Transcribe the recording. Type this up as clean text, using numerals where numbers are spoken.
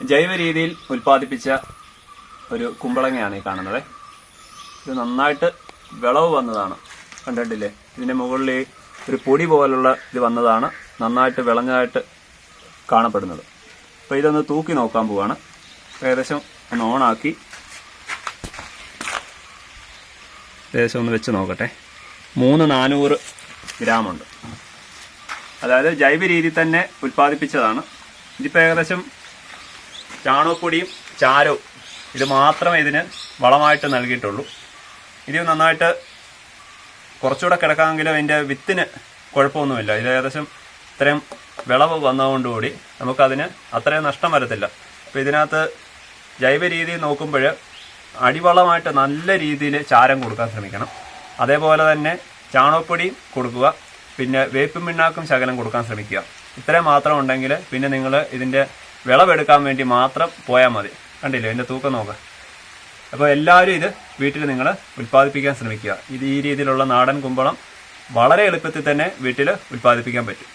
ജൈവ രീതിയിൽ ഉൽപ്പാദിപ്പിച്ച ഒരു കുമ്പളങ്ങയാണ് ഈ കാണുന്നത്. ഇത് നന്നായിട്ട് വിളവ് വന്നതാണ്, കണ്ടിട്ടില്ലേ? ഇതിൻ്റെ മുകളിൽ ഒരു പൊടി പോലുള്ള ഇത് വന്നതാണ്, നന്നായിട്ട് വിളഞ്ഞതായിട്ട് കാണപ്പെടുന്നത്. അപ്പോൾ ഇതൊന്ന് തൂക്കി നോക്കാൻ പോവാണ്. ഏകദേശം ഒന്ന് ഓണാക്കി ഏകദേശം ഒന്ന് വെച്ച് നോക്കട്ടെ. 300-400 ഗ്രാമുണ്ട്. അതായത് ജൈവ രീതിയിൽ തന്നെ ഉൽപ്പാദിപ്പിച്ചതാണ്. ഇതിപ്പോൾ ഏകദേശം ചാണകപ്പൊടിയും ചാരവും ഇത് മാത്രമേ ഇതിന് വളമായിട്ട് നൽകിയിട്ടുള്ളൂ. ഇത് നന്നായിട്ട് കുറച്ചുകൂടെ കിടക്കാമെങ്കിലും അതിൻ്റെ വിത്തിന് കുഴപ്പമൊന്നുമില്ല. ഇത് ഏകദേശം ഇത്രയും വിളവ് വന്നതുകൊണ്ടുകൂടി നമുക്കതിന് അത്രയും നഷ്ടം വരത്തില്ല. അപ്പോൾ ഇതിനകത്ത് ജൈവ രീതിയിൽ നോക്കുമ്പോൾ അടിവളമായിട്ട് നല്ല രീതിയിൽ ചാരം കൊടുക്കാൻ ശ്രമിക്കണം. അതേപോലെ തന്നെ ചാണകപ്പൊടി കൊടുക്കുക, പിന്നെ വേപ്പും പിണ്ണാക്കും ശകലം കൊടുക്കാൻ ശ്രമിക്കുക. ഇത്രയും മാത്രം ഉണ്ടെങ്കിൽ പിന്നെ നിങ്ങൾ ഇതിൻ്റെ വിളവെടുക്കാൻ വേണ്ടി മാത്രം പോയാൽ മതി. കണ്ടില്ലേ ഇതിൻ്റെ തൂക്കം നോക്കുക. അപ്പോൾ എല്ലാവരും ഇത് വീട്ടിൽ നിങ്ങൾ ഉൽപ്പാദിപ്പിക്കാൻ ശ്രമിക്കുക. ഇത് ഈ രീതിയിലുള്ള നാടൻ കുമ്പളം വളരെ എളുപ്പത്തിൽ തന്നെ വീട്ടിൽ ഉൽപ്പാദിപ്പിക്കാൻ പറ്റും.